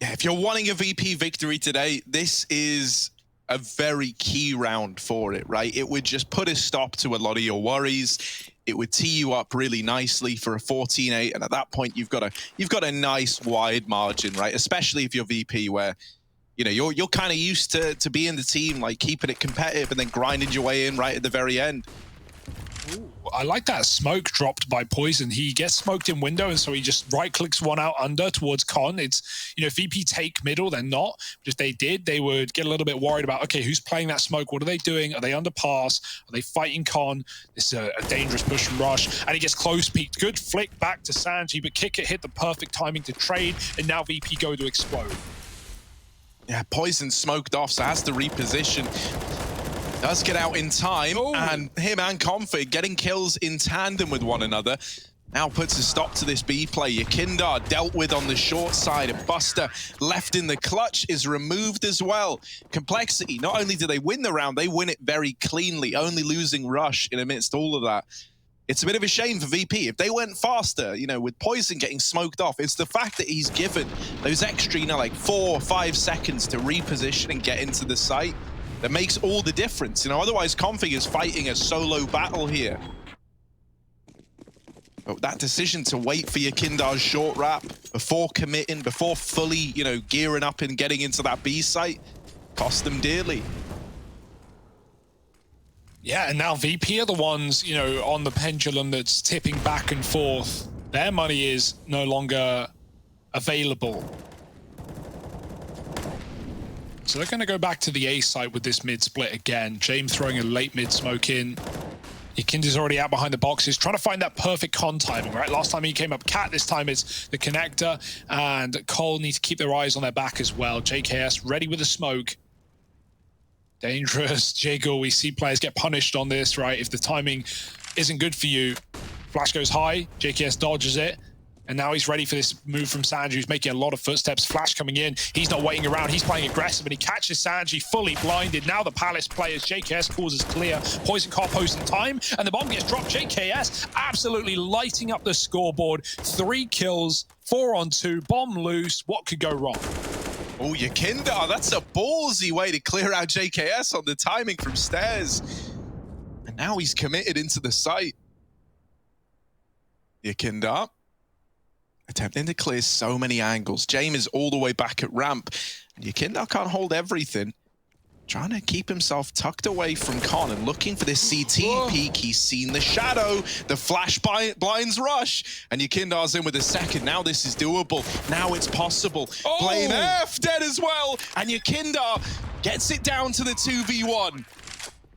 Yeah, if you're wanting a VP victory today, this is a very key round for it, right? It would just put a stop to a lot of your worries. it would tee you up really nicely for a 14-8, and at that point you've got a nice wide margin, right? Especially if you're VP, where you know you're kind of used to being the team, like keeping it competitive and then grinding your way in right at the very end. Ooh, I like that smoke dropped by Poison. He gets smoked in window, and so he just right-clicks one out under towards Con. It's, you know, VP take middle, they're not. But if they did, they would get a little bit worried about, okay, who's playing that smoke? What are they doing? Are they under pass? Are they fighting Con? This is a dangerous push from Rush. And he gets close peeked. Good flick back to Sanji, but Kick It hit the perfect timing to trade, and now VP go to explode. Yeah, Poison smoked off, so has to reposition. Does get out in time, and him and Config getting kills in tandem with one another. Now puts a stop to this B play. Yakindar dealt with on the short side, and Buster left in the clutch is removed as well. Complexity, not only do they win the round, they win it very cleanly, only losing Rush in amidst all of that. It's a bit of a shame for VP. If they went faster, you know, with Poison getting smoked off, it's the fact that he's given those extra, you know, like 4 or 5 seconds to reposition and get into the site that makes all the difference. You know, otherwise Config is fighting a solo battle here. But that decision to wait for Yakindar's short wrap before committing, before fully, you know, gearing up and getting into that B site, cost them dearly. Yeah, and now VP are the ones, you know, on the pendulum that's tipping back and forth. Their money is no longer available. So they're going to go back to the A site with this mid split again. James throwing a late mid smoke in. Yakinda's already out behind the boxes, trying to find that perfect Con timing, right? Last time he came up Cat, this time it's the connector, and Cole need to keep their eyes on their back as well. JKS ready with the smoke. Dangerous jiggle. We see players get punished on this, right? If the timing isn't good for you, flash goes high, JKS dodges it, and now he's ready for this move from Sanji, who's making a lot of footsteps. Flash coming in. He's not waiting around. He's playing aggressive, and he catches Sanji fully blinded. Now the Palace players, JKS causes clear. Poison car post in time, and the bomb gets dropped. JKS absolutely lighting up the scoreboard. 3 kills, 4 on 2, bomb loose. What could go wrong? Oh, Yakindar, that's a ballsy way to clear out JKS on the timing from stairs. And now he's committed into the site. Yakindar attempting to clear so many angles. James is all the way back at ramp. And Yakindar can't hold everything. Trying to keep himself tucked away from Con and looking for this CT peek. He's seen the shadow. The flash blinds Rush. And Yakindar's in with a second. Now this is doable. Now it's possible. Blame F dead as well. And Yakindar gets it down to the 2v1.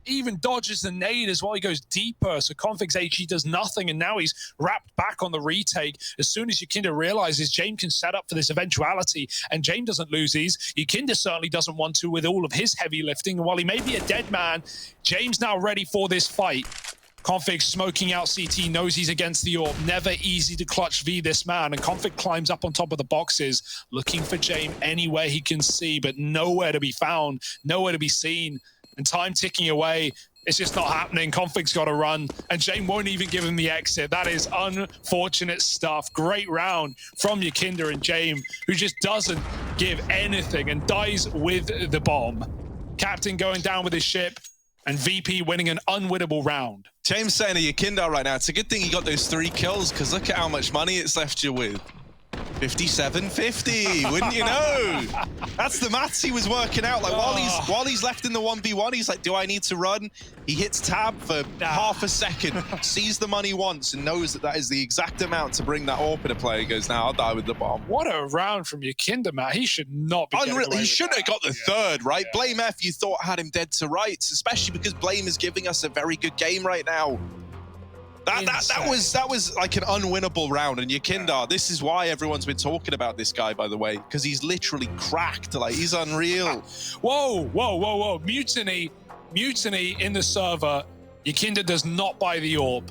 Even dodges the nade as well. He goes deeper, so Config's HE does nothing, and now he's wrapped back on the retake. As soon as Yakinda realizes James can set up for this eventuality, and James doesn't lose these, Yakinda certainly doesn't want to with all of his heavy lifting. And while he may be a dead man, James now ready for this fight. Config smoking out CT, knows he's against the AWP. Never easy to clutch V this man, and Config climbs up on top of the boxes, looking for James anywhere he can see, but nowhere to be found, nowhere to be seen. And time ticking away, it's just not happening. Config's got to run, and James won't even give him the exit. That is unfortunate stuff. Great round from Yakinda and James, who just doesn't give anything and dies with the bomb. Captain going down with his ship, and VP winning an unwinnable round. James saying to Yakinda right now, it's a good thing he got those 3 kills, because look at how much money it's left you with. 57.50, wouldn't you know? That's the maths he was working out. Like while he's left in the 1v1, he's like, do I need to run? He hits tab for half a second, sees the money once, and knows that that is the exact amount to bring that AWP to play. He goes, now I'll die with the bomb. What a round from Yakinda, man. He should not be unreal. He shouldn't have got the third, right? Yeah. Blame F, you thought had him dead to rights, especially because Blame is giving us a very good game right now. That was like an unwinnable round, and Yakinda, this is why everyone's been talking about this guy, by the way, because he's literally cracked. Like, he's unreal. Whoa. Mutiny in the server. Yakinda does not buy the AWP.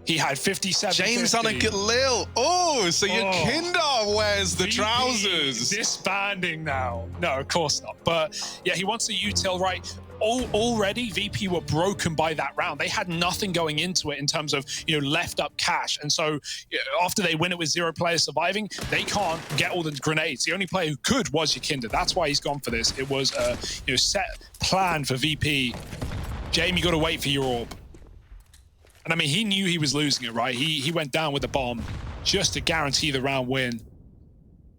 He had 57. James on a Galil. Oh, so Yakinda wears the trousers. Disbanding now. No, of course not. But yeah, he wants the util right. Already VP were broken by that round. They had nothing going into it in terms of, you know, left up cash. And so after they win it with 0 players surviving, they can't get all the grenades. The only player who could was Yakinda. That's why he's gone for this. It was a set plan for VP. Jamie, you got to wait for your AWP. And I mean, he knew he was losing it, right? He went down with the bomb just to guarantee the round win.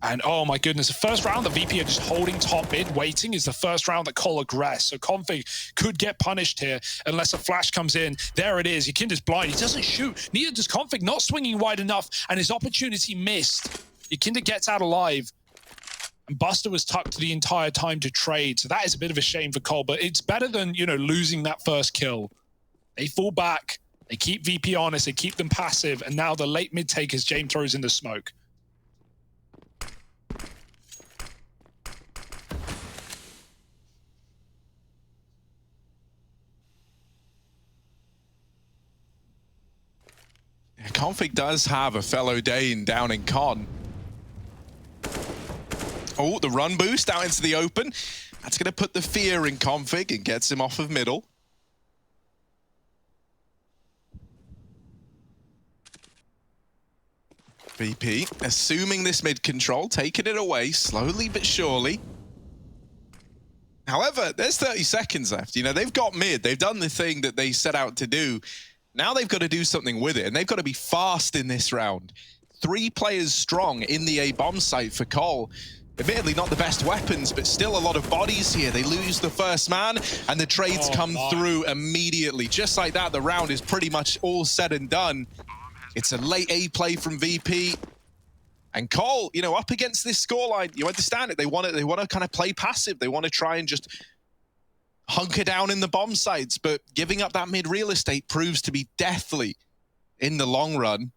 And oh my goodness, the first round, the VP are just holding top mid, waiting, is the first round that Cole aggress. So Config could get punished here unless a flash comes in. There it is. Yakinda's blind. He doesn't shoot. Neither does Config, not swinging wide enough, and his opportunity missed. Yakinda gets out alive. And Buster was tucked the entire time to trade. So that is a bit of a shame for Cole, but it's better than, you know, losing that first kill. They fall back. They keep VP honest. They keep them passive. And now the late mid take as James throws in the smoke. Config does have a fellow Dane down in Con. Oh, the run boost out into the open. That's going to put the fear in Config and gets him off of middle. VP assuming this mid control, taking it away slowly but surely. However, there's 30 seconds left. You know, they've got mid. They've done the thing that they set out to do. Now they've got to do something with it, and they've got to be fast in this round. 3 players strong in the A bomb site for Cole. Admittedly, not the best weapons, but still a lot of bodies here. They lose the first man, and the trades come through immediately. Just like that, the round is pretty much all said and done. It's a late A play from VP. And Cole, you know, up against this scoreline, you understand it. They want to kind of play passive. They want to try and just hunker down in the bomb sites, but giving up that mid real estate proves to be deathly in the long run.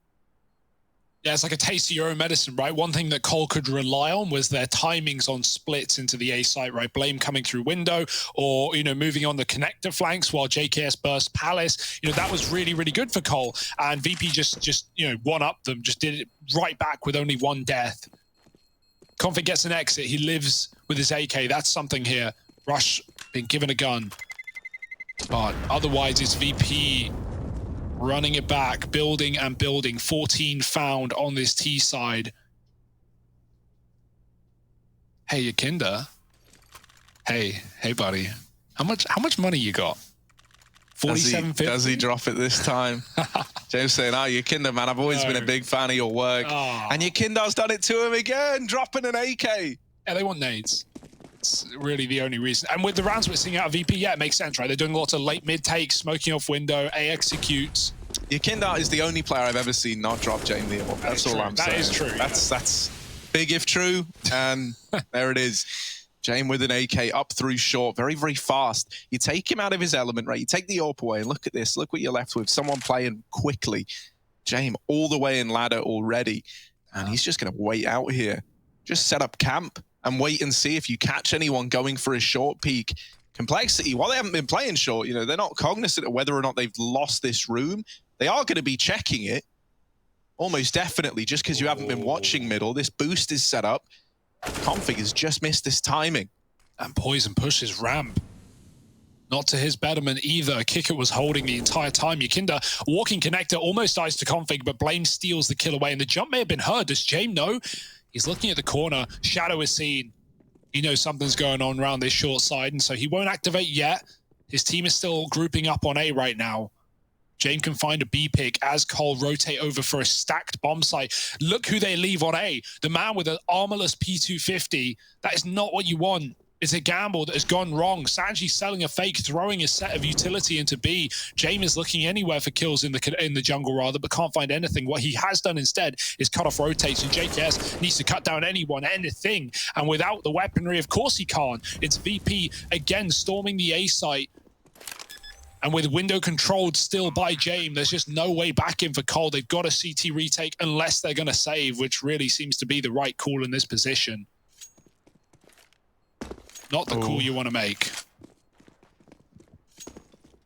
Yeah, it's like a taste of your own medicine, right? One thing that Cole could rely on was their timings on splits into the A site, right? Blame coming through window or, you know, moving on the connector flanks while JKS burst Palace. You know, that was really, really good for Cole. And VP just you know, one-upped them, just did it right back with only 1 death. Config gets an exit. He lives with his AK. That's something here. Rush being given a gun. But otherwise, it's VP running it back, building and building. 14 found on this T side. Hey, Yakinda. Hey, buddy. How much money you got? 47.50. Does he drop it this time? James saying, "Oh, Yakinda, man, I've always been a big fan of your work." Oh. And Yakinda's done it to him again, dropping an AK. Yeah, they want nades. It's really the only reason. And with the rounds we're seeing out of VP, yeah, it makes sense, right? They're doing lots of late mid takes, smoking off window, A executes. Yakinda is the only player I've ever seen not drop Jane the orb. That's all I'm saying. That is true. That's big if true. And there it is. Jane with an AK up through short, very, very fast. You take him out of his element, right? You take the AWP away, and look at this. Look what you're left with. Someone playing quickly. Jane all the way in ladder already. And he's just going to wait out here. Just set up camp and wait and see if you catch anyone going for a short peek. Complexity, while they haven't been playing short, you know, they're not cognizant of whether or not they've lost this room. They are going to be checking it. Almost definitely, just because you haven't been watching middle. This boost is set up. Config has just missed this timing. And Poison pushes ramp. Not to his betterment either. Kicker was holding the entire time. Yakinda, walking connector, almost dies to Config, but Blame steals the kill away. And the jump may have been heard. Does James know? He's looking at the corner. Shadow is seen. He knows something's going on around this short side, and so he won't activate yet. His team is still grouping up on A right now. James can find a B pick as Cole rotate over for a stacked bomb site. Look who they leave on A. The man with an armorless P250. That is not what you want. It's a gamble that has gone wrong. Sanji selling a fake, throwing a set of utility into B. James is looking anywhere for kills in the jungle rather, but can't find anything. What he has done instead is cut off rotates, and JKS needs to cut down anyone, anything. And without the weaponry, of course he can't. It's VP again storming the A site. And with window controlled still by James, there's just no way back in for Cole. They've got a CT retake unless they're going to save, which really seems to be the right call in this position. Not the call you want to make.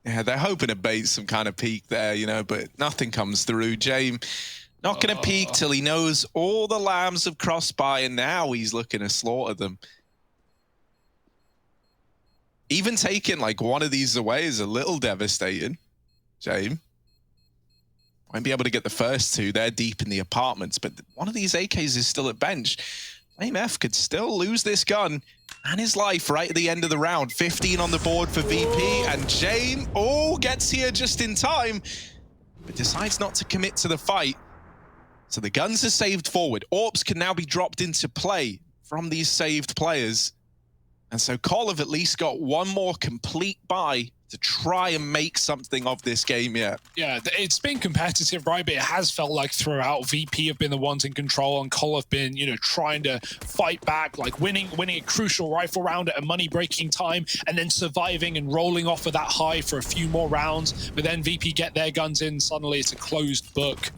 Yeah, they're hoping to bait some kind of peek there, you know, but nothing comes through. James not going to peek till he knows all the lambs have crossed by, and now he's looking to slaughter them. Even taking like one of these away is a little devastating. James won't be able to get the first 2. They're deep in the apartments, but one of these AKs is still at bench. Flame F could still lose this gun and his life right at the end of the round. 15 on the board for VP, and James, gets here just in time. but decides not to commit to the fight. So the guns are saved forward. AWPs can now be dropped into play from these saved players. And so Col have at least got one more complete buy to try and make something of this game yet. Yeah, it's been competitive, right? But it has felt like throughout VP have been the ones in control, and Col have been, you know, trying to fight back, like winning a crucial rifle round at a money-breaking time, and then surviving and rolling off of that high for a few more rounds. But then VP get their guns in, suddenly it's a closed book.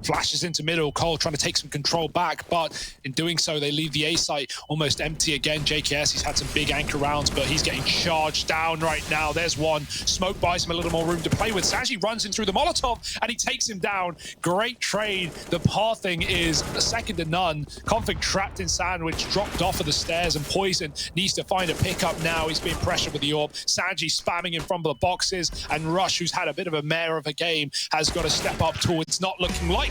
Flashes into middle, Col trying to take some control back, but in doing so, they leave the A site almost empty again. JKS, he's had some big anchor rounds, but he's getting charged down right now. There's one. Smoke buys him a little more room to play with. Sanji runs in through the Molotov, and he takes him down. Great trade. The pathing is second to none. Config trapped in Sandwich, dropped off of the stairs, and Poison needs to find a pickup now. He's being pressured with the AWP. Sanji spamming in front of the boxes, and Rush, who's had a bit of a mare of a game, has got to step up towards not looking likely.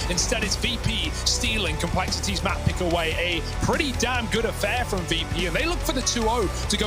Instead, it's VP stealing Complexity's map pick away. A pretty damn good affair from VP, and they look for the 2-0 to go